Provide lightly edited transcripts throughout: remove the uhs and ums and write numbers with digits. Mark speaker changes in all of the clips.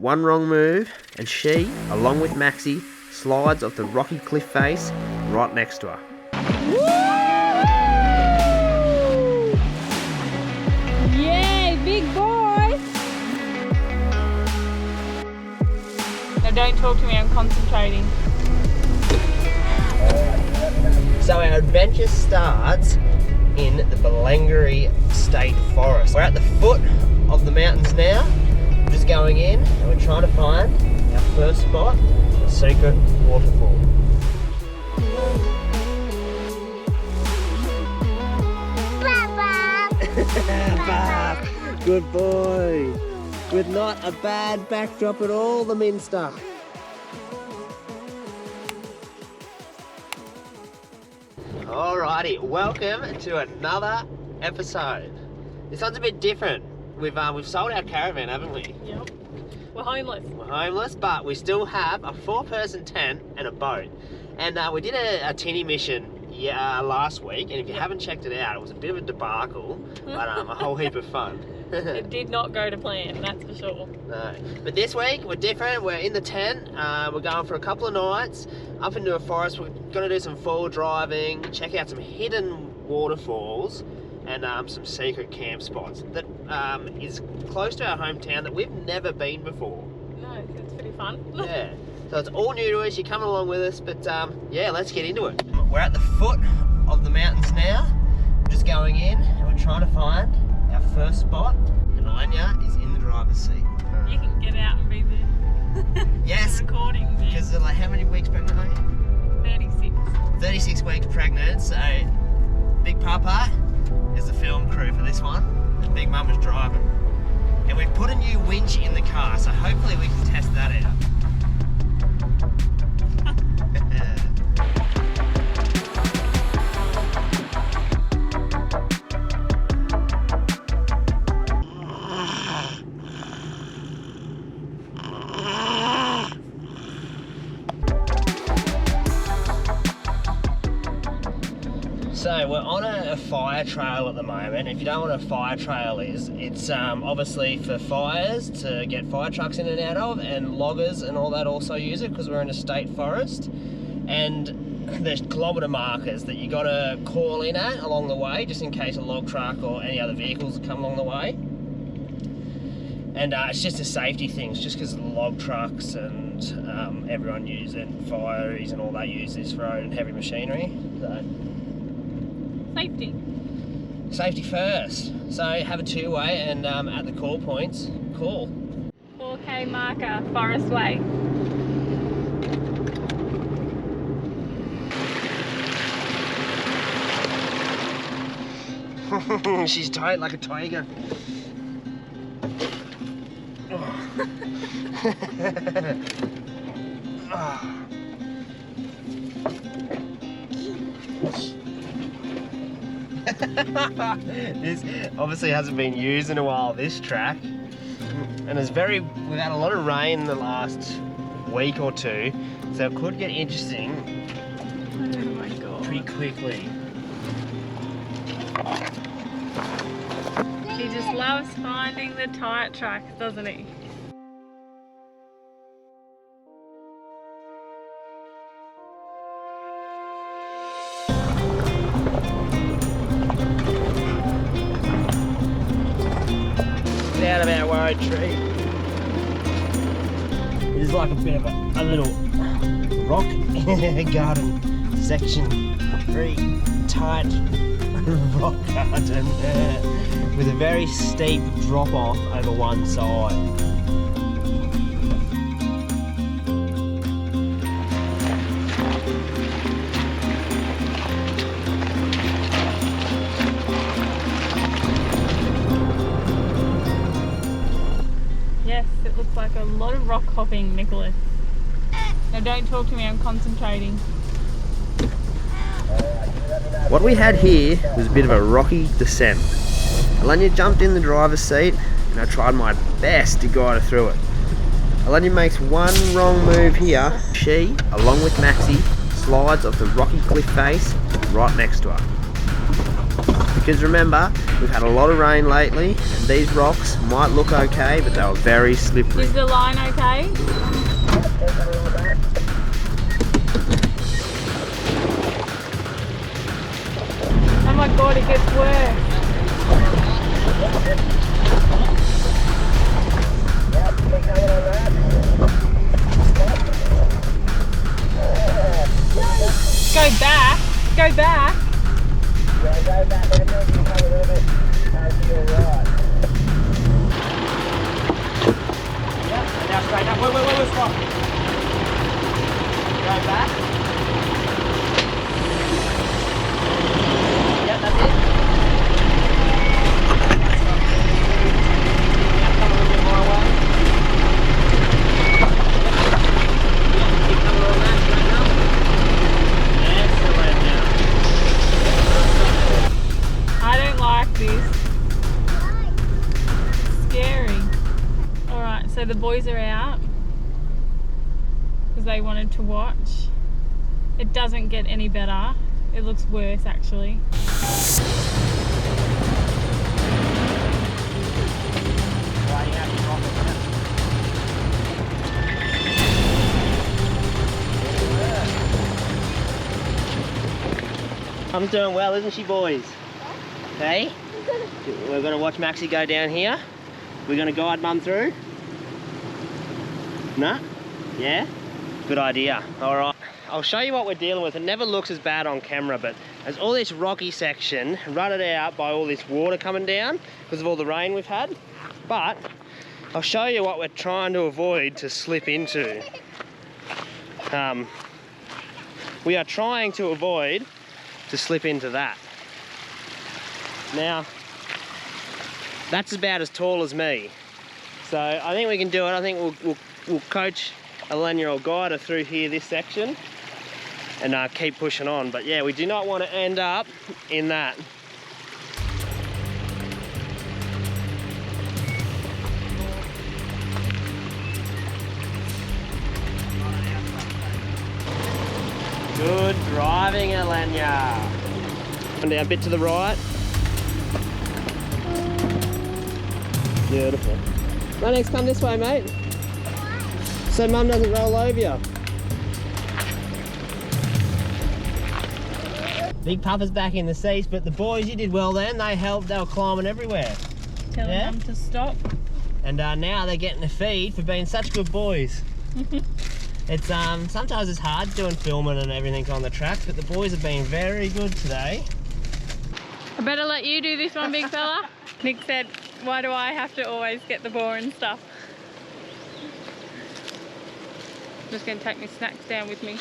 Speaker 1: One wrong move, and she, along with Maxie, slides off the rocky cliff face right next to her.
Speaker 2: Yay, big boy! Now don't talk to me, I'm concentrating.
Speaker 1: So our adventure starts in the Balangaree State Forest. We're at the foot of the mountains now. We're just going in and we're trying to find our first spot, a secret waterfall. Bob, good boy. With not a bad backdrop at all, the Minster. Alrighty, welcome to another episode. This one's a bit different. We've sold our caravan, haven't we?
Speaker 2: Yep. We're homeless.
Speaker 1: We're homeless, but we still have a 4-person tent and a boat. And we did a tinny mission last week, and if you haven't checked it out, it was a bit of a debacle, but a whole heap of fun.
Speaker 2: It did not go to plan, that's for sure.
Speaker 1: No, but this week we're different. We're in the tent. We're going for a couple of nights up into a forest. We're going to do some fall driving, check out some hidden waterfalls, and some secret camp spots that is close to our hometown that we've never been before.
Speaker 2: No, it's pretty fun.
Speaker 1: Yeah, so it's all new to us. You're coming along with us, but yeah, let's get into it. We're at the foot of the mountains now. We're just going in and we're trying to find our first spot, and Alanya is in the driver's seat.
Speaker 2: You can get out and be there.
Speaker 1: Yes,
Speaker 2: Recording there.
Speaker 1: because like, how many weeks pregnant are you?
Speaker 2: 36.
Speaker 1: 36 weeks pregnant, so Big Papa is the film crew for this one, and Big Mama's driving. And we've put a new winch in the car, so hopefully we can test that out. So we're on a fire trail at the moment. If you don't know what a fire trail is, it's obviously for fires to get fire trucks in and out of, and loggers and all that also use it because we're in a state forest. And there's kilometre markers that you got to call in at along the way, just in case a log truck or any other vehicles come along the way. And it's just a safety thing. It's just because log trucks and everyone use it, fireys and all that use this road and heavy machinery. So,
Speaker 2: Safety.
Speaker 1: safety first. So have a two-way, and at the call points, call.
Speaker 2: 4K marker, Forest Way.
Speaker 1: She's tight like a tiger. This obviously hasn't been used in a while, this track, and we've had a lot of rain in the last week or two, so it could get interesting
Speaker 2: Oh my god.
Speaker 1: pretty quickly.
Speaker 2: He just loves finding the tight tracks, doesn't he?
Speaker 1: Get out of our road tree. It is like a bit of a little rock garden section. Very tight rock garden with a very steep drop off over one side.
Speaker 2: Yes, it looks like a lot of rock hopping, Nicholas. Now don't talk to me, I'm concentrating.
Speaker 1: What we had here was a bit of a rocky descent. Alanya jumped in the driver's seat and I tried my best to guide her through it. Alanya makes one wrong move here. She, along with Maxie, slides off the rocky cliff face right next to her. Because remember, we've had a lot of rain lately, and these rocks might look okay, but they were very slippery.
Speaker 2: Is the line okay? Oh my god, it gets worse. Go back. Go back.
Speaker 1: Now straight up. Wait, stop. Go back. Yeah, that's it. Now come a little bit more away. Yeah, keep coming on that, straight up. Excellent now.
Speaker 2: I don't like this. It's scary. Alright, so the boys are out because they wanted to watch. It doesn't get any better. It looks worse actually.
Speaker 1: Mum's doing well, isn't she, boys? Hey? We're going to watch Maxie go down here. We're going to guide Mum through. No? Yeah? Good idea. All right. I'll show you what we're dealing with. It never looks as bad on camera, but there's all this rocky section rutted out by all this water coming down because of all the rain we've had. But I'll show you what we're trying to avoid to slip into. We are trying to avoid to slip into that. Now, that's about as tall as me. So I think we can do it. I think we'll coach Alenia or guide her through here this section and keep pushing on. But yeah, we do not want to end up in that. Good driving, Alenia. And down a bit to the right. Beautiful. Lennox, come this way, mate. So Mum doesn't roll over you. Big Papa's back in the seats, but the boys, you did well then. They helped, they were climbing everywhere.
Speaker 2: Telling them to stop.
Speaker 1: And now they're getting a feed for being such good boys. It's sometimes it's hard doing filming and everything on the tracks, but the boys have been very good today.
Speaker 2: I better let you do this one, big fella. Nick said, why do I have to always get the boring stuff? I'm just going to take my snacks down with me.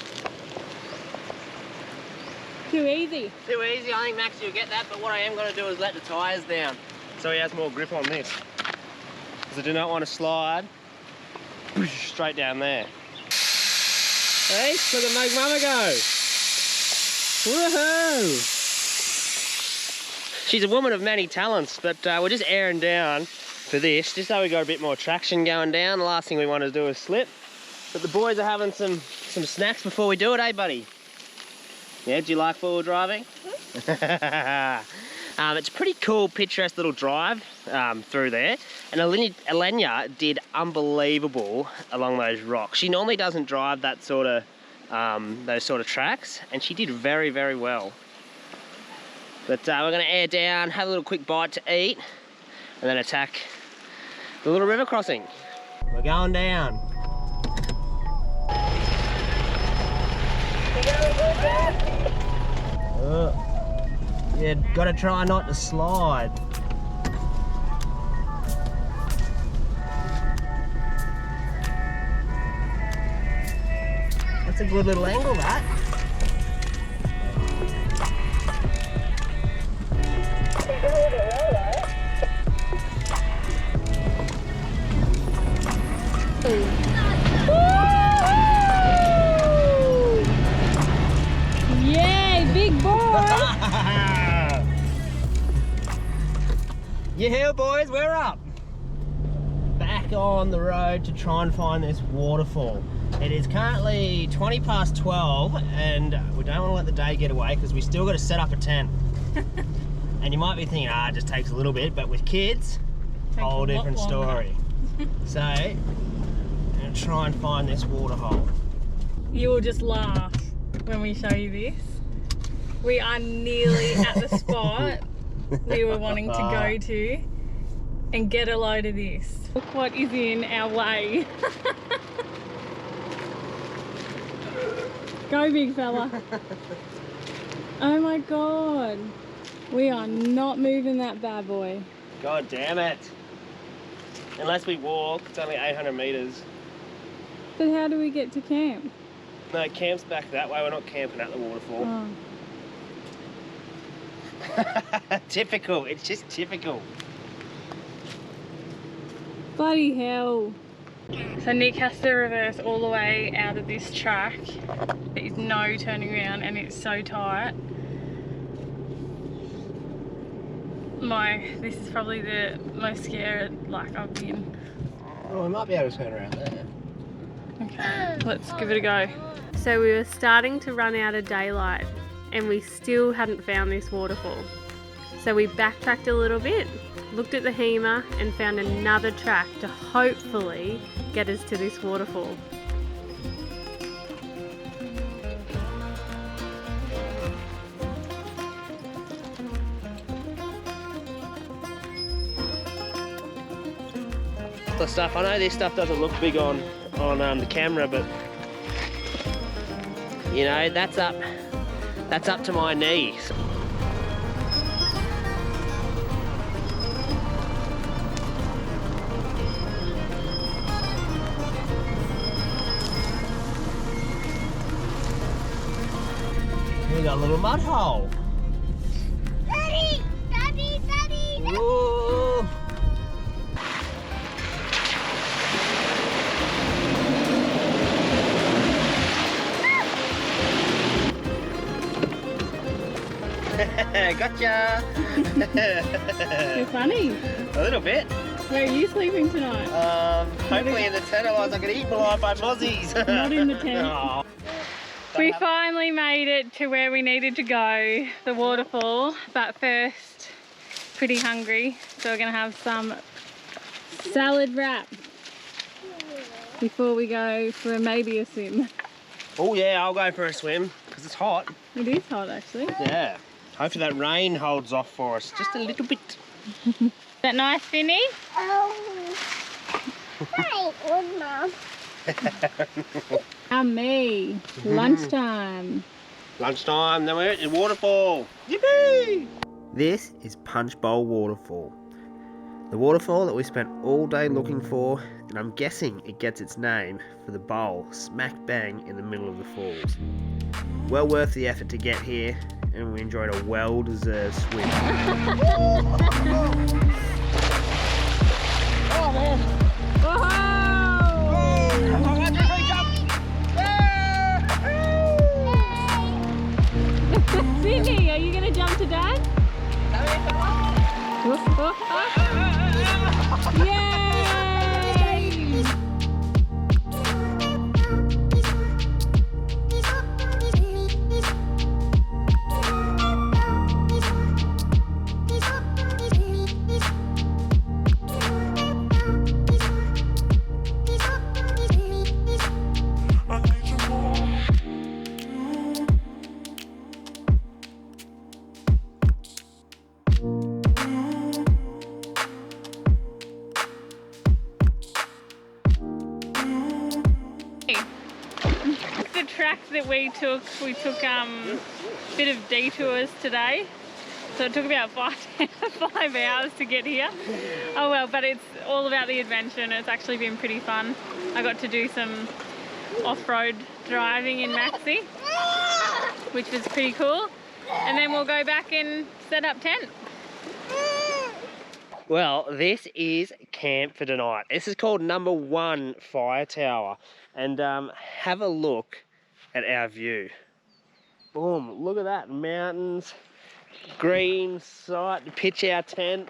Speaker 2: Too easy.
Speaker 1: Too easy, I think Maxie will get that, but what I am going to do is let the tyres down so he has more grip on this. Because I do not want to slide straight down there. Hey, look at Make Mama go. Woohoo! She's a woman of many talents, but we're just airing down for this, just so we got a bit more traction going down. The last thing we want to do is slip. But the boys are having some snacks before we do it, eh, buddy? Yeah, do you like four-wheel driving? It's a pretty cool, picturesque little drive through there. And Alenia did unbelievable along those rocks. She normally doesn't drive that sort of, those sort of tracks, and she did very, very well. But we're going to air down, have a little quick bite to eat, and then attack the little river crossing. We're going down. Yeah, gotta try not to slide. That's a good little angle, that.
Speaker 2: Yay, big boy!
Speaker 1: Yeah, boys, we're up. Back on the road to try and find this waterfall. It is currently 20 past 12 and we don't want to let the day get away because we still got to set up a tent. And you might be thinking, it just takes a little bit, but with kids, whole different story. So, I'm gonna try and find this water hole.
Speaker 2: You will just laugh when we show you this. We are nearly at the spot we were wanting to go to and get a load of this. Look what is in our way. Go, big fella. Oh my God. We are not moving that bad boy.
Speaker 1: God damn it. Unless we walk, it's only 800 metres.
Speaker 2: But how do we get to camp?
Speaker 1: No, camp's back that way. We're not camping at the waterfall.
Speaker 2: Oh.
Speaker 1: Typical. It's just typical.
Speaker 2: Bloody hell. So Nick has to reverse all the way out of this track. There's no turning around and it's so tight. This is probably the most scared I've been.
Speaker 1: Oh, we might be able to turn around there.
Speaker 2: Okay, let's give it a go. So we were starting to run out of daylight and we still hadn't found this waterfall. So we backtracked a little bit, looked at the HEMA and found another track to hopefully get us to this waterfall.
Speaker 1: The stuff, I know this stuff doesn't look big on the camera, but you know, that's up to my knees. We got a little mud hole.
Speaker 3: Daddy! Daddy! Daddy!
Speaker 1: Whoa. Gotcha!
Speaker 2: You're funny.
Speaker 1: A little bit.
Speaker 2: Where are you sleeping tonight?
Speaker 1: Hopefully in the tent, otherwise I could eat my life by mozzies.
Speaker 2: Not in the tent.
Speaker 1: Oh.
Speaker 2: We finally made it to where we needed to go, the waterfall, but first, pretty hungry, so we're gonna have some salad wrap before we go for maybe a swim.
Speaker 1: Oh yeah, I'll go for a swim, because it's hot.
Speaker 2: It is hot actually.
Speaker 1: Yeah. Hopefully that rain holds off for us, just a little bit.
Speaker 2: Is that nice, Finny?
Speaker 3: Oh. Hi, good mom.
Speaker 2: Yummy. Lunchtime.
Speaker 1: Lunchtime, then we're at the waterfall. Yippee! This is Punch Bowl Waterfall. The waterfall that we spent all day looking for, and I'm guessing it gets its name for the bowl smack bang in the middle of the falls. Well worth the effort to get here, and we enjoyed a well-deserved swim. Oh man!
Speaker 2: Whoa! Finny, are you going to jump to Dad? Yay! The track that we took a bit of detours today, so it took about 5 hours to get here. Oh well, but it's all about the adventure and it's actually been pretty fun. I got to do some off-road driving in Maxi, which was pretty cool, and then we'll go back and set up tent.
Speaker 1: Well, this is camp for tonight. This is called Number 1 Fire Tower. And have a look at our view. Boom, look at that. Mountains, green site to pitch our tent.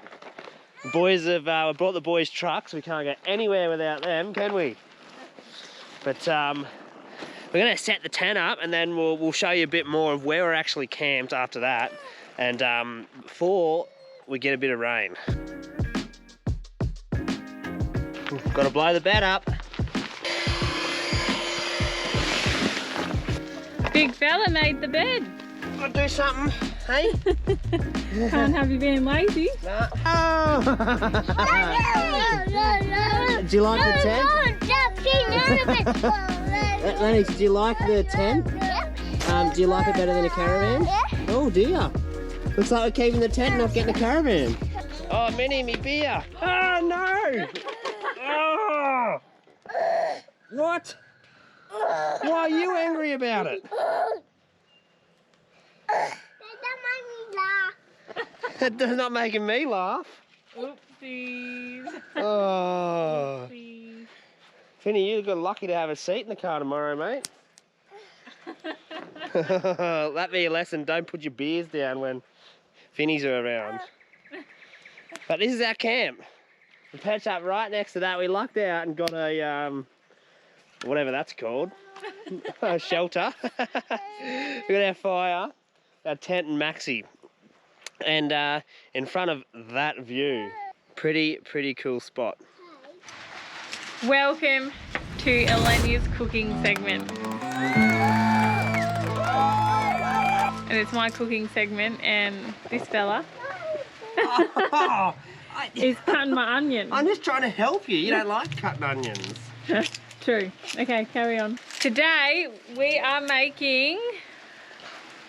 Speaker 1: The boys have we brought the boys' trucks. We can't go anywhere without them, can we? But we're going to set the tent up and then we'll show you a bit more of where we're actually camped after that. and before we get a bit of rain. Got to blow the bed up.
Speaker 2: Big fella made the bed.
Speaker 1: Gotta do something, hey?
Speaker 2: Can't have you being lazy.
Speaker 1: Nah. Oh. Do you like the tent? Lennox, do you like the tent? Do you like it better than a caravan? Oh dear. Looks like we're keeping the tent, not getting a caravan. Oh, Minnie, me beer. Oh no! Oh. What? Why are you angry about it? That's not making me laugh.
Speaker 2: Oopsies.
Speaker 1: Oh.
Speaker 2: Oopsies.
Speaker 1: Finny, you got lucky to have a seat in the car tomorrow, mate. That be your lesson. Don't put your beers down when Finnies are around. But this is our camp. We patched up right next to that. We lucked out and got a, whatever that's called, a shelter. We got our fire, our tent and maxi. And in front of that view, pretty cool spot.
Speaker 2: Welcome to Elenia's cooking segment. And it's my cooking segment, and this fella is cutting my onion.
Speaker 1: I'm just trying to help you. You don't like cutting onions.
Speaker 2: True. Okay, carry on. Today we are making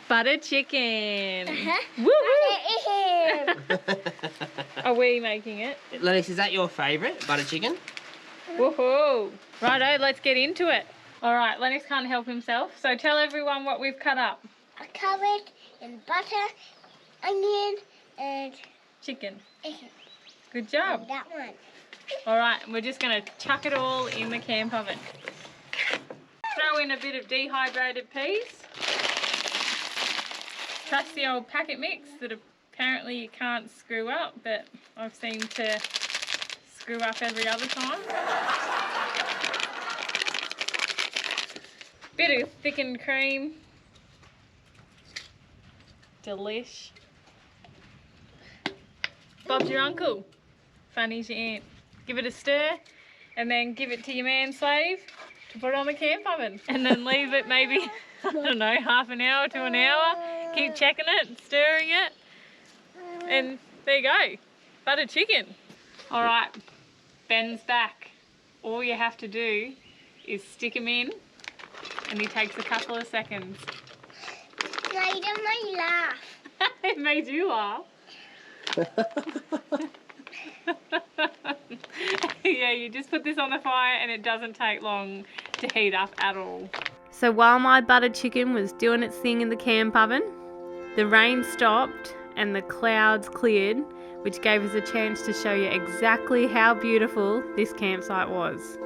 Speaker 2: butter chicken. Woo woo! Are we making it?
Speaker 1: Lennox, is that your favourite, butter chicken?
Speaker 2: Woohoo! Righto, let's get into it. All right, Lennox can't help himself, so tell everyone what we've cut up.
Speaker 3: A carrot and butter, onion, and
Speaker 2: Chicken.
Speaker 3: chicken.
Speaker 2: Good job.
Speaker 3: That one.
Speaker 2: All right, we're just going to chuck it all in the camp oven. Throw in a bit of dehydrated peas. Trusty old packet mix that apparently you can't screw up, but I've seen to screw up every other time. Bit of thickened cream. Delish. Bob's your uncle. Funny's your aunt. Give it a stir and then give it to your manslave to put it on the camp oven. And then leave it maybe, I don't know, half an hour to an hour. Keep checking it, stirring it. And there you go. Butter chicken. All right, Ben's back. All you have to do is stick him in and he takes a couple of seconds.
Speaker 3: No, you don't make me laugh.
Speaker 2: It made you laugh. Yeah, you just put this on the fire and it doesn't take long to heat up at all. So while my buttered chicken was doing its thing in the camp oven, the rain stopped and the clouds cleared, which gave us a chance to show you exactly how beautiful this campsite was.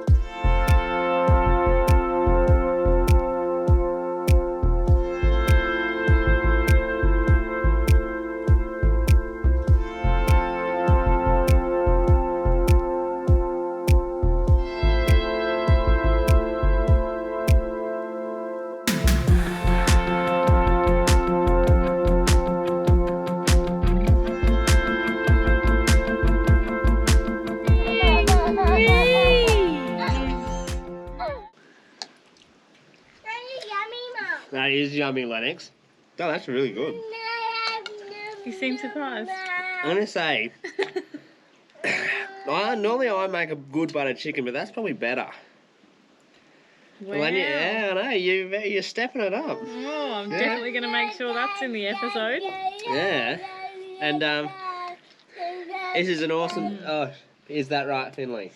Speaker 1: That is yummy, Lennox. Oh, that's really good.
Speaker 2: You seem surprised.
Speaker 1: I'm going to say, normally I make a good butter chicken, but that's probably better.
Speaker 2: Wow.
Speaker 1: Well, yeah, I know, you're stepping it up.
Speaker 2: Oh, I'm definitely going to make sure that's in the episode.
Speaker 1: Yeah. And this is an awesome... Oh, is that right, Finley?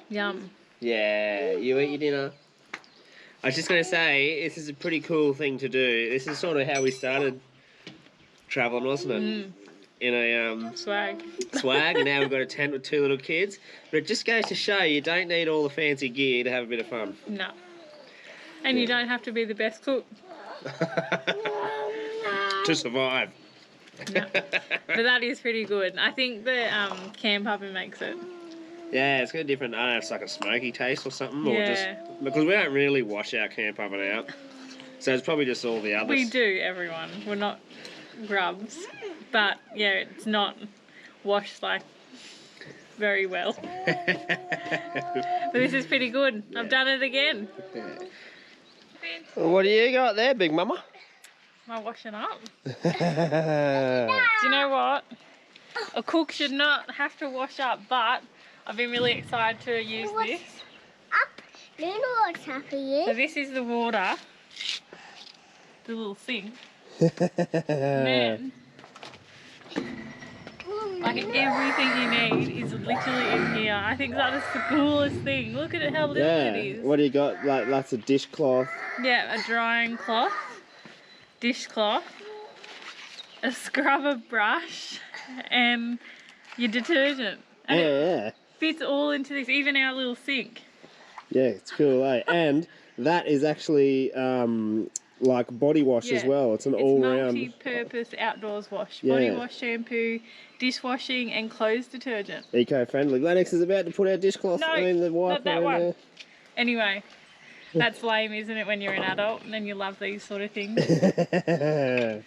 Speaker 2: Yum.
Speaker 1: Yeah, you eat your dinner. I was just going to say, this is a pretty cool thing to do. This is sort of how we started travelling, wasn't it?
Speaker 2: Mm.
Speaker 1: In a
Speaker 2: Swag.
Speaker 1: swag, and now we've got a tent with 2 little kids. But it just goes to show you don't need all the fancy gear to have a bit of fun.
Speaker 2: No. And you don't have to be the best cook.
Speaker 1: To survive.
Speaker 2: No. But that is pretty good. I think the camp oven makes it.
Speaker 1: Yeah, it's got a different, I don't know, it's like a smoky taste or something. Or
Speaker 2: Yeah.
Speaker 1: just, because we don't really wash our camp oven out. So it's probably just all the others.
Speaker 2: We do, everyone. We're not grubs, but yeah, it's not washed like very well. But this is pretty good. I've done it again.
Speaker 1: What do you got there, Big Mama?
Speaker 2: Am I washing up? Do you know what? A cook should not have to wash up, but I've been really excited to use this.
Speaker 3: Up. Do you know what's happening?
Speaker 2: So this is the water, the little sink. And then, like everything you need is literally in here. I think that is the coolest thing. Look at it, how little it is.
Speaker 1: What do you got? Like lots of dishcloth.
Speaker 2: Yeah, a drying cloth, dishcloth, a scrubber brush, and your detergent. And it fits all into this, even our little sink.
Speaker 1: Yeah, it's cool, eh? And that is actually like body wash as well. It's an all-round
Speaker 2: multi-purpose outdoors wash.
Speaker 1: Yeah.
Speaker 2: Body wash, shampoo, dishwashing, and clothes detergent.
Speaker 1: Eco-friendly. Lennox is about to put our dishcloth.
Speaker 2: No,
Speaker 1: the wipe
Speaker 2: not that
Speaker 1: in
Speaker 2: one.
Speaker 1: there.
Speaker 2: Anyway, that's lame, isn't it, when you're an adult and then you love these sort of things?
Speaker 3: The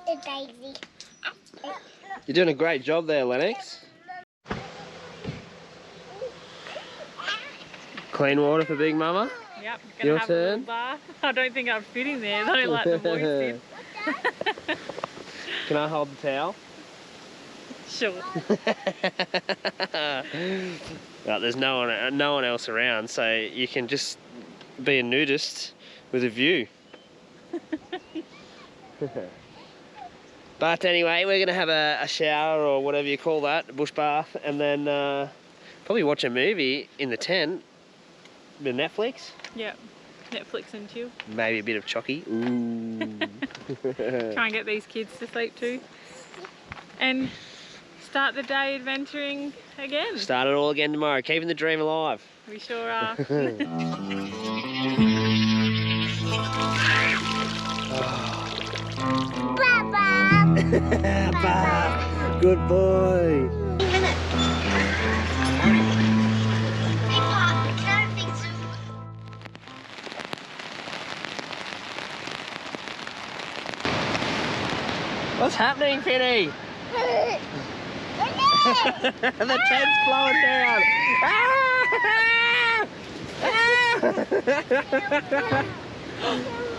Speaker 3: daisy.
Speaker 1: You're doing a great job there, Lennox. Clean water for Big Mama.
Speaker 2: Yep, gonna
Speaker 1: Your
Speaker 2: have
Speaker 1: turn.
Speaker 2: a little bath. I don't think I'd fit in there. I don't like the voice in.
Speaker 1: Can I hold the towel?
Speaker 2: Sure.
Speaker 1: Well, there's no one else around, so you can just be a nudist with a view. But anyway, we're gonna have a shower or whatever you call that, a bush bath, and then probably watch a movie in the tent. Bit of Netflix.
Speaker 2: Yep, Netflix and chill.
Speaker 1: Maybe a bit of chocky. Ooh.
Speaker 2: Try and get these kids to sleep too. And start the day adventuring again.
Speaker 1: Start it all again tomorrow. Keeping the dream alive.
Speaker 2: We sure are.
Speaker 3: Baba.
Speaker 1: Good boy. What's happening, Finny? The tent's blowing down.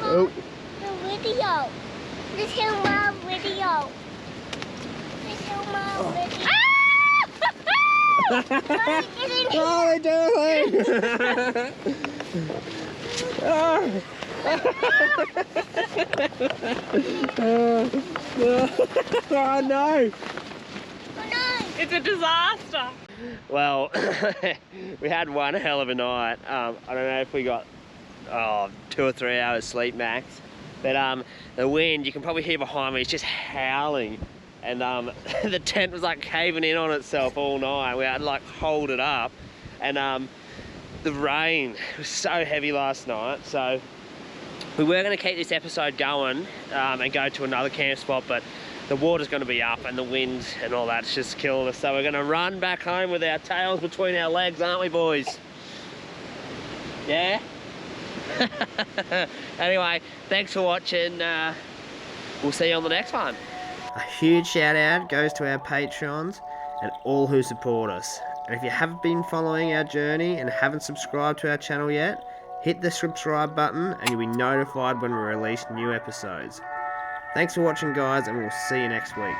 Speaker 1: Oh.
Speaker 3: The video. This is my video. This is my video.
Speaker 1: Oh, they're doing. Oh no!
Speaker 2: It's a disaster.
Speaker 1: Well, we had one hell of a night. I don't know if we got 2 or 3 hours sleep max, but the wind, you can probably hear behind me, it's just howling, and the tent was like caving in on itself all night. We had to like hold it up, and the rain was so heavy last night, so we were going to keep this episode going and go to another camp spot, but the water's going to be up and the wind and all that's just killing us. So we're going to run back home with our tails between our legs, aren't we, boys? Yeah? Anyway, thanks for watching. We'll see you on the next one. A huge shout out goes to our Patreons and all who support us. And if you haven't been following our journey and haven't subscribed to our channel yet, hit the subscribe button and you'll be notified when we release new episodes. Thanks for watching, guys, and we'll see you next week.